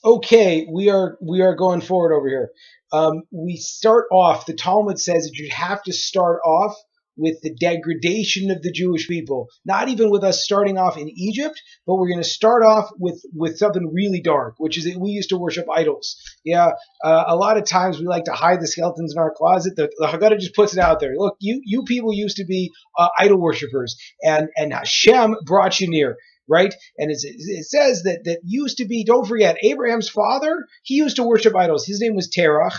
Okay, we are going forward over here. We start off. The Talmud says that you have to start off with the degradation of the Jewish people. Not even with us starting off in Egypt, but we're going to start off with something really dark, which is that we used to worship idols. Yeah, a lot of times we like to hide the skeletons in our closet. The Haggada just puts it out there. Look, you people used to be idol worshippers, and Hashem brought you near, right? And it says that used to be, don't forget, Abraham's father, he used to worship idols. His name was Terach,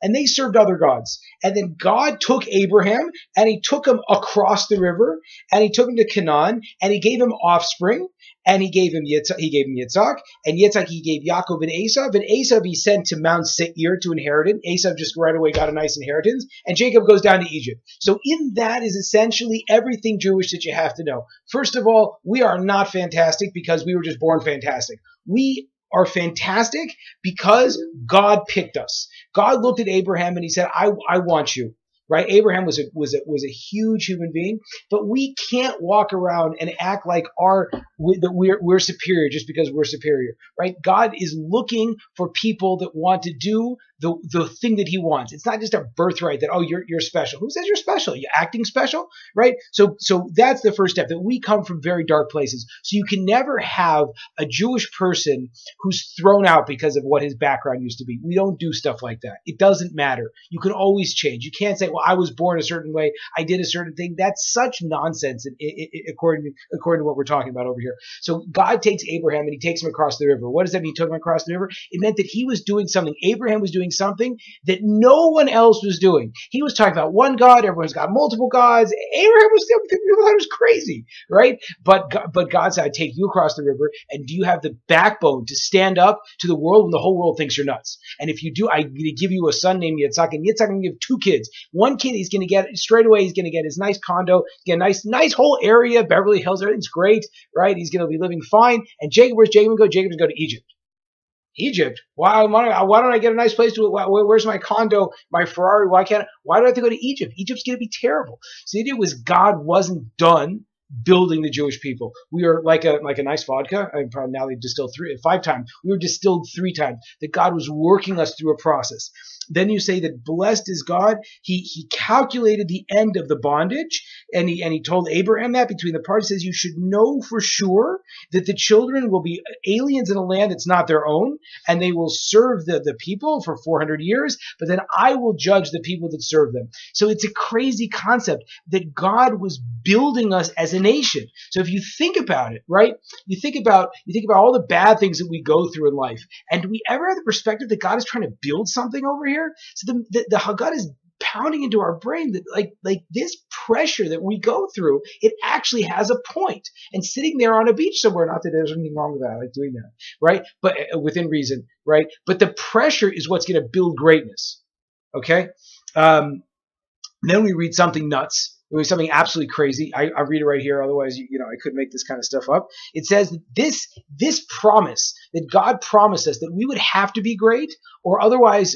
and they served other gods. And then God took Abraham and he took him across the river and he took him to Canaan and he gave him offspring and he gave him Yitzhak, and Yitzhak he gave Yaakov and Esav, and Esav he sent to Mount Seir to inherit it. Esav just right away got a nice inheritance, and Jacob goes down to Egypt. So in that is essentially everything Jewish that you have to know. First of all, we are not fantastic because we were just born fantastic. We are fantastic because God picked us. God looked at Abraham and he said, I want you. Right? Abraham was a huge human being, but we can't walk around and act like we're superior just because we're superior. Right? God is looking for people that want to do the thing that he wants. It's not just a birthright that, oh, you're special. Who says you're special? Are you acting special? Right? So that's the first step, that we come from very dark places. So you can never have a Jewish person who's thrown out because of what his background used to be. We don't do stuff like that. It doesn't matter. You can always change. You can't say, well, I was born a certain way, I did a certain thing. That's such nonsense according to what we're talking about over here. So God takes Abraham and he takes him across the river. What does that mean, he took him across the river? It meant that he was doing something. Abraham was doing something that no one else was doing. He was talking about one God. Everyone's got multiple gods. Abraham was people thought it was crazy, right? But God said, I take you across the river, and do you have the backbone to stand up to the world when the whole world thinks you're nuts? And if you do, I'm going to give you a son named Yitzhak, and Yitzhak, I'm going to give two kids. One kid, he's going to get straight away. He's going to get his nice condo, get a nice whole area, Beverly Hills. Everything's great, right? He's going to be living fine. And Jacob, where's Jacob go? Jacob's going to go to Egypt. Egypt? Why don't I get a nice place to? Where's my condo, my Ferrari? Why do I have to go to Egypt? Egypt's going to be terrible. So the idea was God wasn't done building the Jewish people. We are like a nice vodka. Probably now they've distilled 5 times. We were distilled 3 times. That God was working us through a process. Then you say that blessed is God. He calculated the end of the bondage, and he told Abraham that between the parties. Says you should know for sure that the children will be aliens in a land that's not their own, and they will serve the people for 400 years, but then I will judge the people that serve them. So it's a crazy concept that God was building us as a nation. So if you think about it, right? You think about all the bad things that we go through in life, and do we ever have the perspective that God is trying to build something over here? So the Haggad is pounding into our brain that like this pressure that we go through, it actually has a point. And sitting there on a beach somewhere, not that there's anything wrong with that, I like doing that, right? But within reason, right? But the pressure is what's going to build greatness. Okay. Then we read something nuts. It was something absolutely crazy. I read it right here. Otherwise, I couldn't make this kind of stuff up. It says that this promise that God promised us that we would have to be great, or otherwise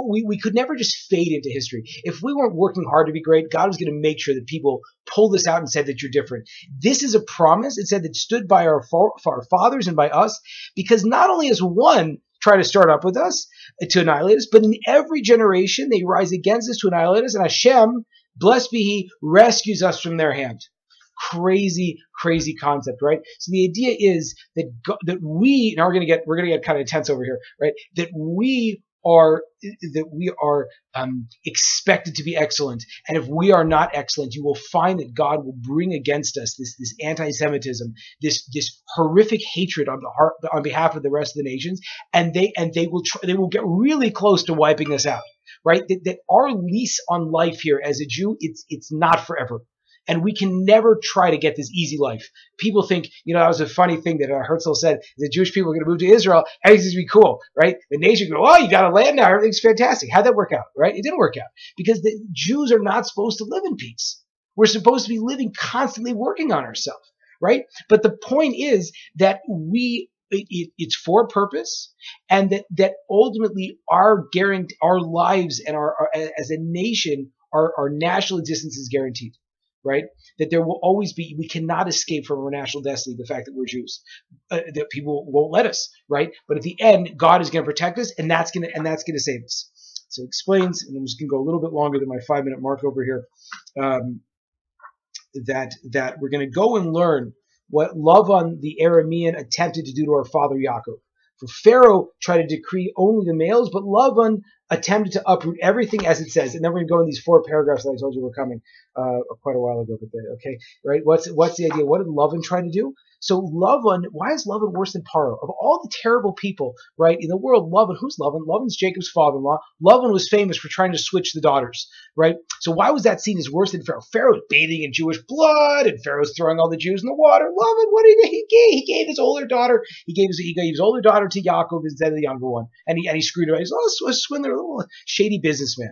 we could never just fade into history. If we weren't working hard to be great, God was going to make sure that people pulled this out and said that you're different. This is a promise. It said that stood by our fathers and by us, because not only has one try to start up with us to annihilate us, but in every generation they rise against us to annihilate us, and Hashem, blessed be he, rescues us from their hand. Crazy concept, right? So the idea is that we, now we're gonna get kind of tense over here, right? That we are expected to be excellent, and if we are not excellent, you will find that God will bring against us this antisemitism, this horrific hatred on behalf of the rest of the nations, and they will get really close to wiping us out, right? That our lease on life here as a Jew, it's not forever. And we can never try to get this easy life. People think, that was a funny thing that Herzl said, the Jewish people are going to move to Israel, everything's going to be cool, right? The nation goes, oh, you got a land now, everything's fantastic. How'd that work out, right? It didn't work out because the Jews are not supposed to live in peace. We're supposed to be living constantly working on ourselves, right? But the point is that it's for a purpose, and that ultimately our lives and our as a nation, our national existence is guaranteed. right? That there will always be, we cannot escape from our national destiny, the fact that we're Jews, that people won't let us, right? But at the end, God is going to protect us, and that's going to save us. So it explains, and I'm just going to go a little bit longer than my 5-minute mark over here, that we're going to go and learn what Lavan the Aramean attempted to do to our father Yaakov. For Pharaoh tried to decree only the males, but Lavan attempted to uproot everything as it says. And then we're going to go in these 4 paragraphs that I told you were coming quite a while ago. But okay, right? What's the idea? What did Lavan try to do? So Lavan, why is Lavan worse than Paro? Of all the terrible people, right, in the world, Lavan, who's Lavan? Lavan's Jacob's father-in-law. Lavan was famous for trying to switch the daughters, right? So why was that seen as worse than Pharaoh? Pharaoh was bathing in Jewish blood, and Pharaoh's throwing all the Jews in the water. Lavan, what did he gave his older daughter? He gave his older daughter to Yaakov instead of the younger one, and he screwed her. He's a swindler, a little shady businessman.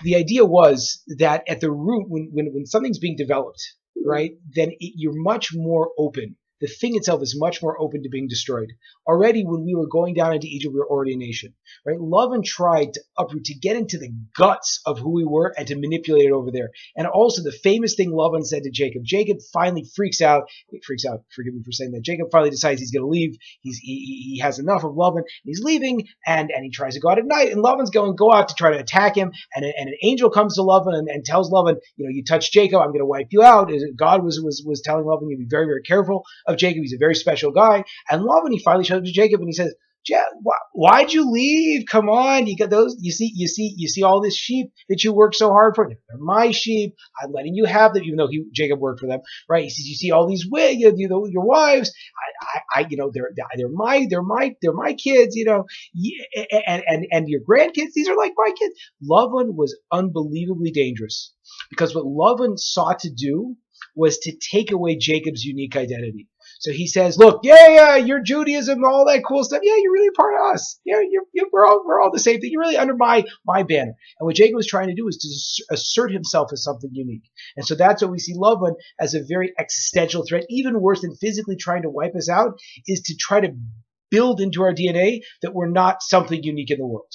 The idea was that at the root, when something's being developed, right, then you're much more open. The thing itself is much more open to being destroyed. Already when we were going down into Egypt, we were already a nation, right? Lavan tried to uproot, to get into the guts of who we were and to manipulate it over there. And also the famous thing Lavan said to Jacob. Jacob finally freaks out, forgive me for saying that. Jacob finally decides he's going to leave. He has enough of Lavan. He's leaving, and he tries to go out at night, and Lavan's going to go out to try to attack him, and an angel comes to Lavan and tells Lavan, you touch Jacob, I'm going to wipe you out. God was telling Lavan, you be very, very careful of Jacob. He's a very special guy. And Lavan, he finally shows up to Jacob and he says, why'd you leave? Come on, you got those. You see all this sheep that you worked so hard for. They're my sheep. I'm letting you have them, even though Jacob worked for them, right? He says, you see all these your wives. They're my kids, and your grandkids. These are like my kids. Lavan was unbelievably dangerous because what Lavan sought to do was to take away Jacob's unique identity. So he says, look, your Judaism, all that cool stuff. Yeah, you're really part of us. Yeah, we're all the same thing. You're really under my banner. And what Jacob was trying to do is to assert himself as something unique. And so that's what we see Lavan as a very existential threat. Even worse than physically trying to wipe us out is to try to build into our DNA that we're not something unique in the world.